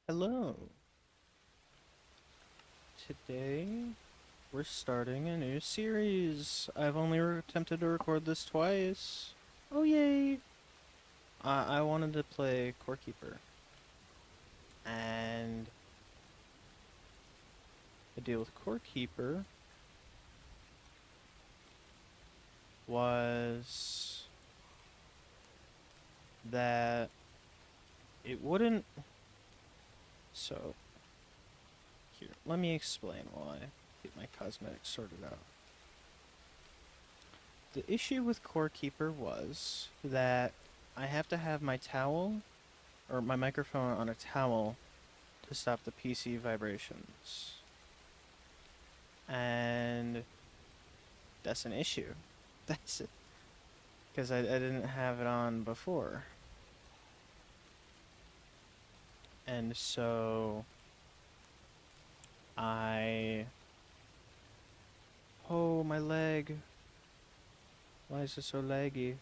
Hello. Today we're starting a new series. I've only attempted to record this twice. Oh yay! I wanted to play Core Keeper, and the deal with Core Keeper was that it wouldn't. So here, let me explain while I get my cosmetics sorted out. The issue with Core Keeper was that I have to have my towel or my microphone on a towel to stop the PC vibrations. And that's an issue. That's it. Because I didn't have it on before. And so I. Oh, my leg. Why is it so laggy?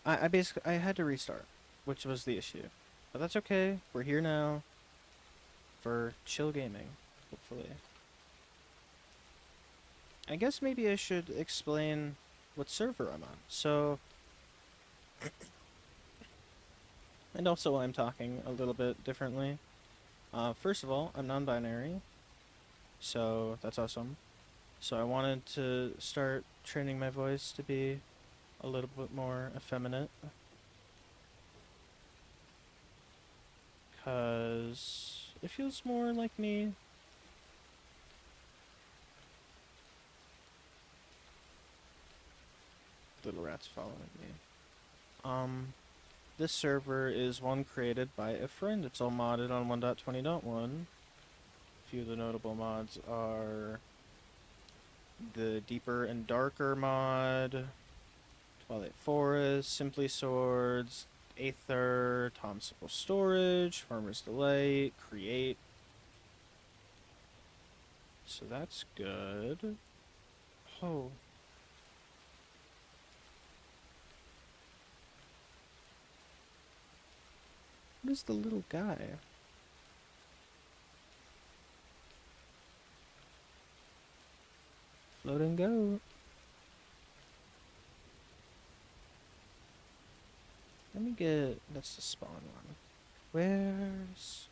I basically. I had to restart, which was the issue. But that's okay. We're here now for chill gaming, hopefully. I guess maybe I should explain what server I'm on. So, and also why I'm talking a little bit differently. First of all, I'm non-binary, so that's awesome. So I wanted to start training my voice to be a little bit more effeminate, because it feels more like me. Little rat's following me. Um, this server is one created by a friend. It's all modded on 1.20.1. A few of the notable mods are the Deeper and Darker mod, Twilight Forest, Simply Swords, Aether, Tom Simple Storage, Farmer's Delight, Create. So that's good. Oh. What is the little guy? Floating goat. Let me get... That's the spawn one. Where's...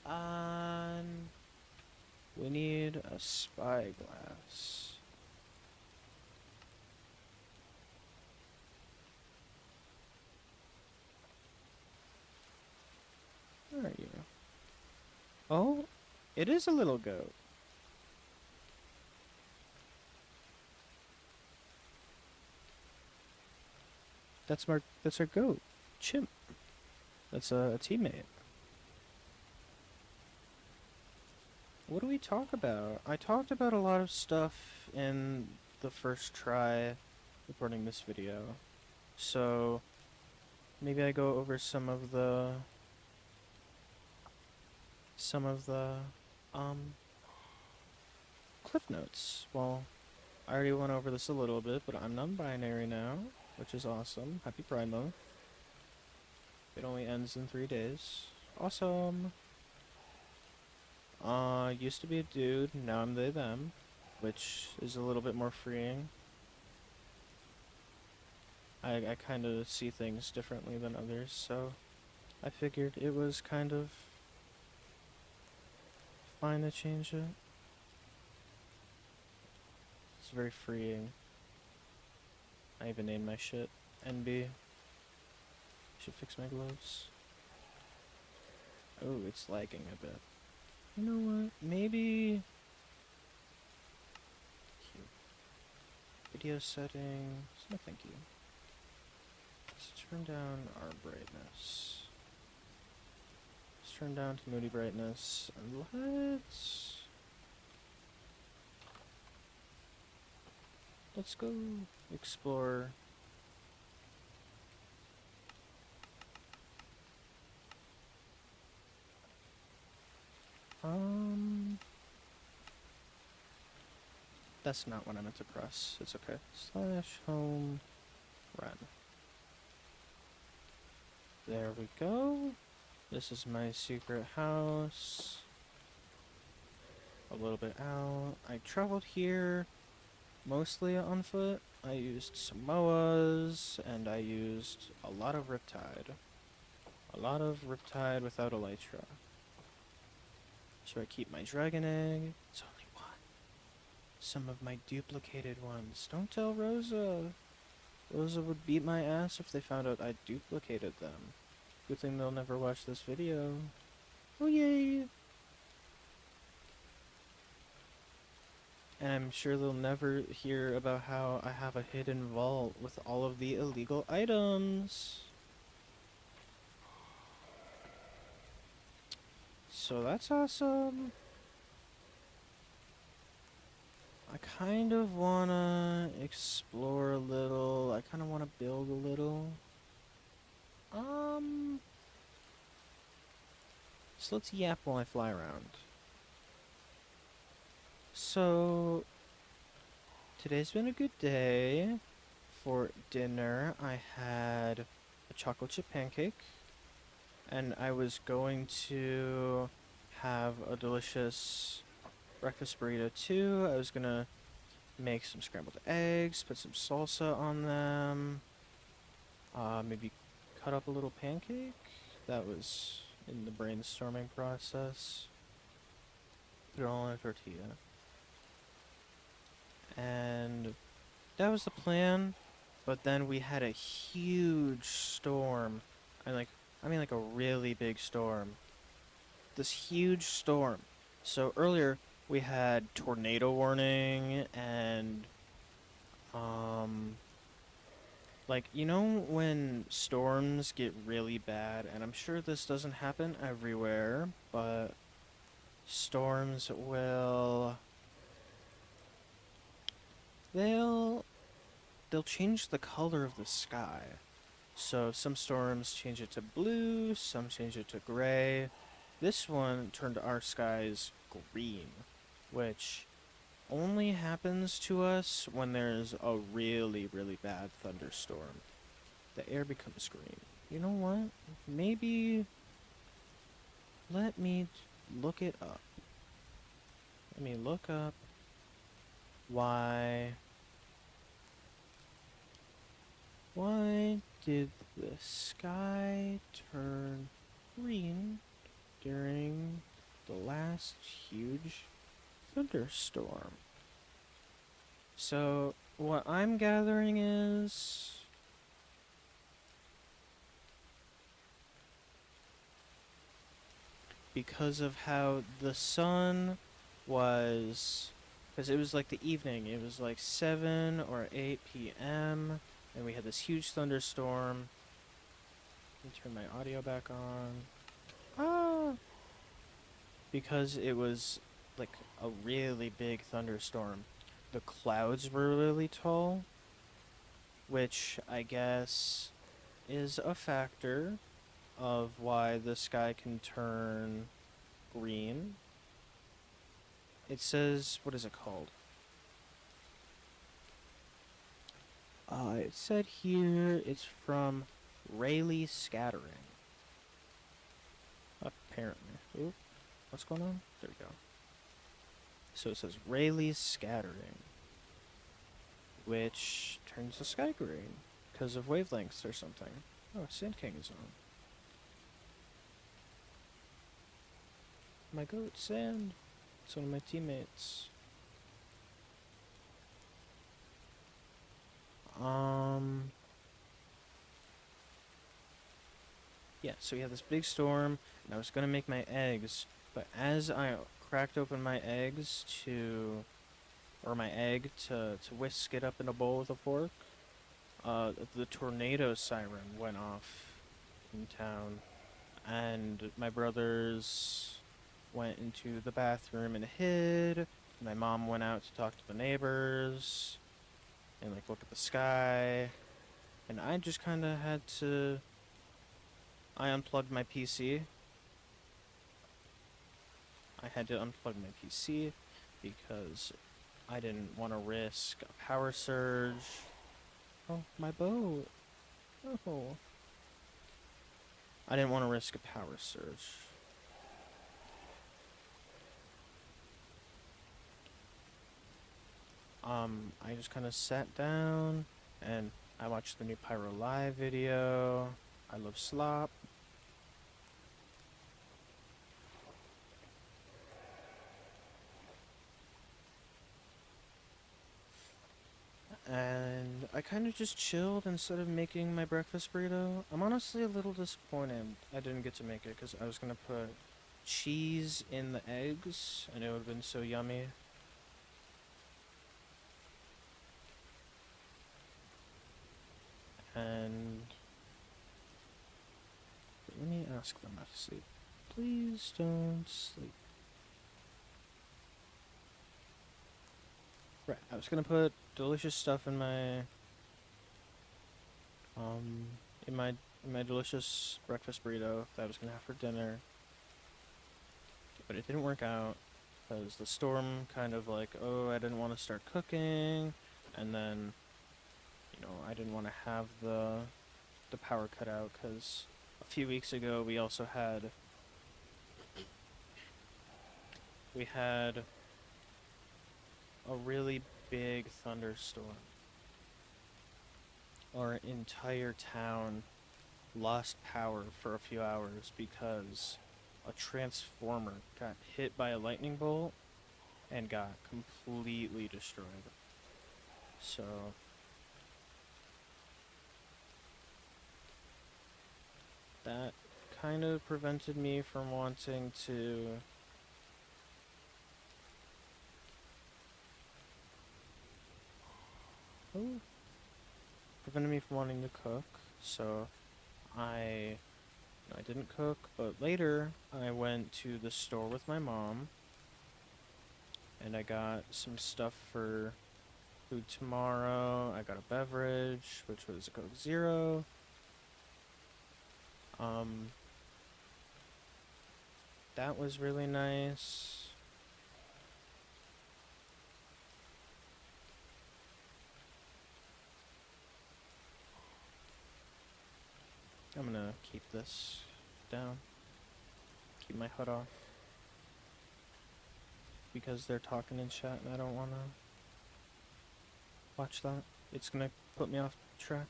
On... We need a spyglass. Where are you? Oh, it is a little goat. That's our goat. Chimp. That's a teammate. What do we talk about? I talked about a lot of stuff in the first try recording this video. So maybe I go over some of the cliff notes. Well, I already went over this a little bit, but I'm non-binary now, which is awesome. Happy Pride Month. It only ends in 3 days. Awesome. Used to be a dude, now I'm they them, which is a little bit more freeing. I kind of see things differently than others, so I figured it was kind of fine to change it. It's very freeing. I even named my shit NB. Should fix my gloves. Oh, it's lagging a bit. You know what? Maybe... Cute. Video settings. No, thank you. Let's turn down our brightness. Let's turn down to moody brightness. And let's go explore. That's not what I meant to press. It's okay. Slash home run. There we go. This is my secret house. A little bit out. I traveled here mostly on foot. I used Samoas, and I used a lot of Riptide. A lot of Riptide without Elytra. So I keep my Dragon Egg. It's only one. Some of my duplicated ones. Don't tell Rosa. Rosa would beat my ass if they found out I duplicated them. Good thing they'll never watch this video. Oh yay! And I'm sure they'll never hear about how I have a hidden vault with all of the illegal items. So that's awesome. I kind of wanna explore a little. I kind of wanna build a little. So let's yap while I fly around. So today's been a good day. For dinner, I had a chocolate chip pancake, and I was going to have a delicious breakfast burrito too. I was gonna make some scrambled eggs, put some salsa on them, maybe cut up a little pancake. That was in the brainstorming process. Put it all in a tortilla. And that was the plan, but then we had a huge storm. I mean like a really big storm. This huge storm. So earlier we had tornado warning and like, you know when storms get really bad, and I'm sure this doesn't happen everywhere, but storms will they'll change the color of the sky. So some storms change it to blue, some change it to gray. This one turned our skies green, which only happens to us when there's a really, really bad thunderstorm. The air becomes green. You know what? Maybe let me look it up. Let me look up why did the sky turn green during the last huge thunderstorm? So, what I'm gathering is because of how the sun was, because it was like the evening, it was like 7 or 8 p.m., and we had this huge thunderstorm. Let me turn my audio back on. Because it was like a really big thunderstorm. The clouds were really tall, which I guess is a factor of why the sky can turn green. It says, what is it called? It said here it's from Rayleigh scattering. Apparently. Oop. What's going on? There we go. So it says Rayleigh scattering, which turns the sky green because of wavelengths or something. Oh, Sand King is on. My goat, Sand. It's one of my teammates. Yeah, so we had this big storm, and I was gonna make my eggs, but as I cracked open my eggs my egg to whisk it up in a bowl with a fork, the tornado siren went off in town, and my brothers went into the bathroom and hid. My mom went out to talk to the neighbors and like look at the sky, and I just kind of had to. I unplugged my PC. I had to unplug my PC because I didn't want to risk a power surge. Oh, my boat. Oh. I didn't want to risk a power surge. I just kind of sat down and I watched the new Pyro Live video. I love slop. And I kind of just chilled instead of making my breakfast burrito. I'm honestly a little disappointed I didn't get to make it because I was going to put cheese in the eggs and it would have been so yummy. And let me ask them not to sleep. Please don't sleep. Right, I was gonna put delicious stuff in my um in my in my delicious breakfast burrito that I was gonna have for dinner, but it didn't work out because the storm kind of like, oh, I didn't want to start cooking, and then I didn't want to have the power cut out because a few weeks ago we had a really big thunderstorm. Our entire town lost power for a few hours because a transformer got hit by a lightning bolt and got completely destroyed. So that kind of prevented me from wanting to oh, prevented me from wanting to cook. So I I didn't cook, but later I went to the store with my mom and I got some stuff for food tomorrow. I got a beverage, which was a Coke Zero. Um, that was really nice. I'm gonna keep this down, keep my hood off, because they're talking in chat and I don't wanna watch that. It's gonna put me off track.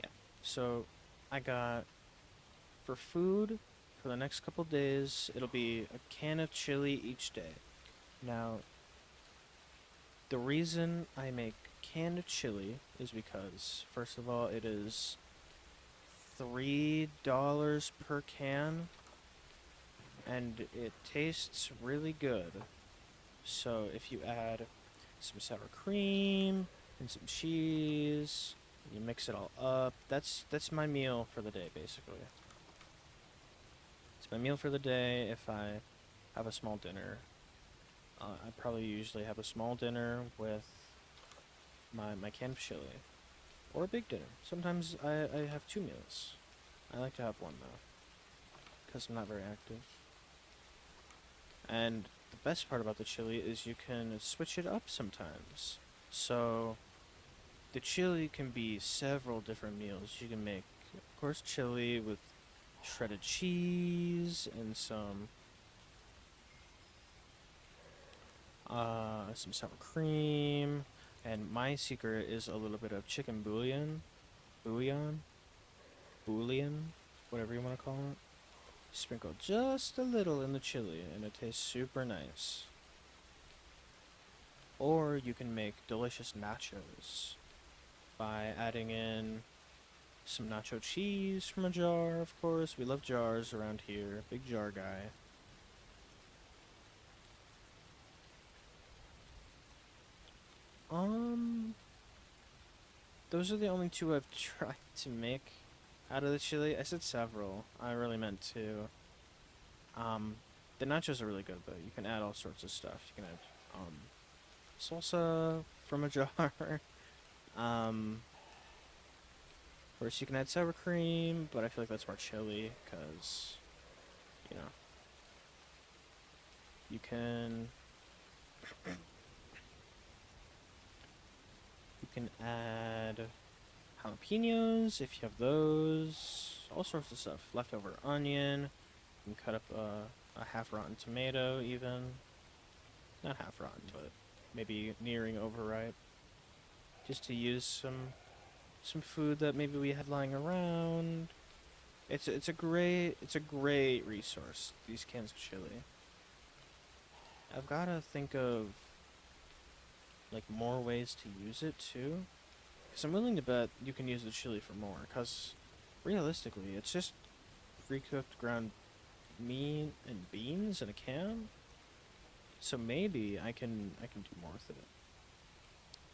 Yeah, so I got, for food, for the next couple days, it'll be a can of chili each day. Now, the reason I make canned chili is because, first of all, it is $3 per can, and it tastes really good. So if you add some sour cream and some cheese, you mix it all up. That's my meal for the day, basically. It's my meal for the day if I have a small dinner. I probably usually have a small dinner with my canned chili. Or a big dinner. Sometimes I have two meals. I like to have one, though, because I'm not very active. And the best part about the chili is you can switch it up sometimes. So the chili can be several different meals. You can make, of course, chili with shredded cheese and some sour cream. And my secret is a little bit of chicken bouillon, whatever you want to call it. Sprinkle just a little in the chili and it tastes super nice. Or you can make delicious nachos by adding in some nacho cheese from a jar, of course. We love jars around here. Big jar guy. Those are the only two I've tried to make out of the chili. I said several. I really meant to. The nachos are really good though. You can add all sorts of stuff. You can add salsa from a jar. Of course, you can add sour cream, but I feel like that's more chili because you know you can add jalapenos, if you have those, all sorts of stuff. Leftover onion, you can cut up a half-rotten tomato even. Not half-rotten, but maybe nearing overripe. Just to use some food that maybe we had lying around. It's a great resource, these cans of chili. I've gotta think of like more ways to use it too. Because I'm willing to bet you can use the chili for more. Because realistically, it's just pre-cooked ground meat and beans in a can. So maybe I can do more with it.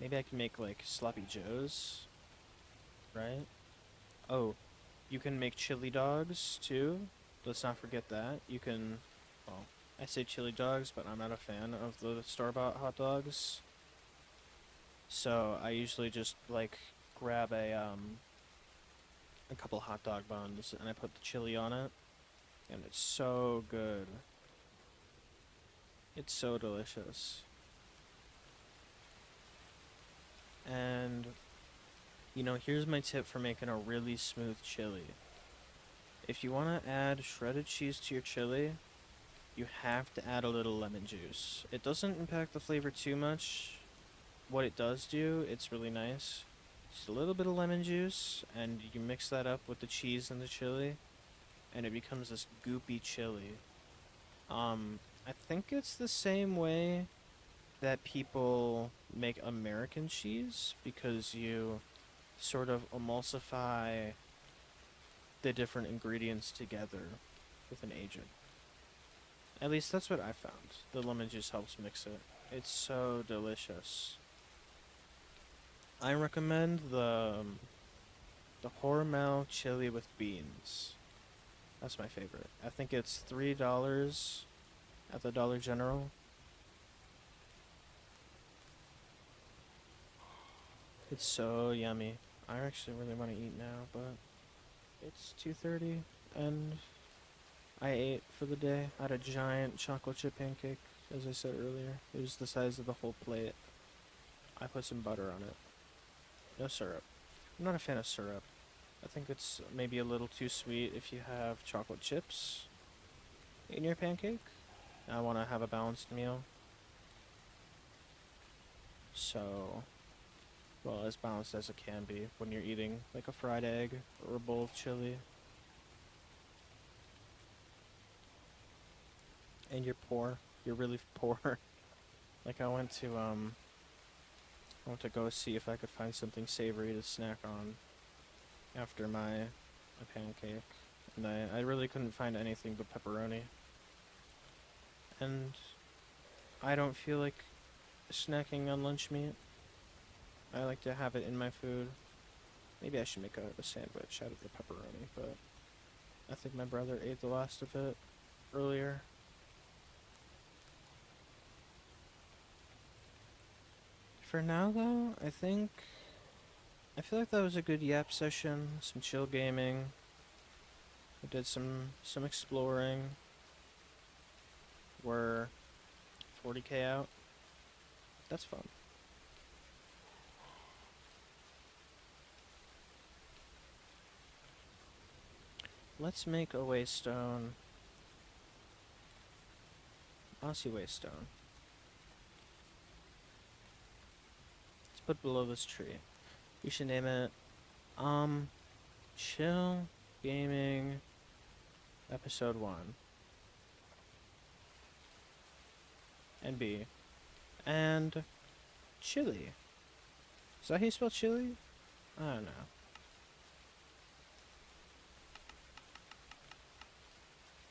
Maybe I can make like sloppy joes, right? Oh, you can make chili dogs too. Let's not forget that. You can, well, I say chili dogs, but I'm not a fan of the store-bought hot dogs. So I usually just like grab a couple hot dog buns and I put the chili on it, and it's so good. It's so delicious. And here's my tip for making a really smooth chili. If you want to add shredded cheese to your chili, you have to add a little lemon juice. It doesn't impact the flavor too much. What it does do, it's really nice. Just a little bit of lemon juice, and you mix that up with the cheese and the chili, and it becomes this goopy chili. I think it's the same way that people make American cheese, because you sort of emulsify the different ingredients together with an agent. At least that's what I found. The lemon juice helps mix it. It's so delicious. I recommend the Hormel chili with beans. That's my favorite. I think it's $3 at the Dollar General. It's so yummy. I actually really want to eat now, but it's 2:30 and I ate for the day. I had a giant chocolate chip pancake, as I said earlier. It was the size of the whole plate. I put some butter on it. No syrup. I'm not a fan of syrup. I think it's maybe a little too sweet if you have chocolate chips in your pancake. I want to have a balanced meal. So, well, as balanced as it can be when you're eating like a fried egg or a bowl of chili. And you're poor. You're really poor. Like I went to go see if I could find something savory to snack on after my pancake. And I really couldn't find anything but pepperoni. And I don't feel like snacking on lunch meat. I like to have it in my food. Maybe I should make a sandwich out of the pepperoni, but I think my brother ate the last of it earlier. For now, though, I feel like that was a good yap session, some chill gaming. We did some exploring. We're 40k out. That's fun. Let's make a waystone. Mossy waystone. Let's put below this tree. We should name it, Chill Gaming Episode 1. And B. And chili. Is that how you spell chili? I don't know.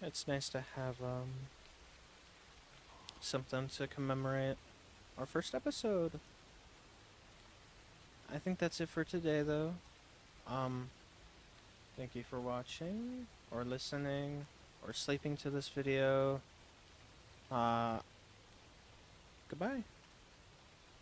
It's nice to have something to commemorate our first episode. I think that's it for today, though. Thank you for watching, or listening, or sleeping to this video. Goodbye.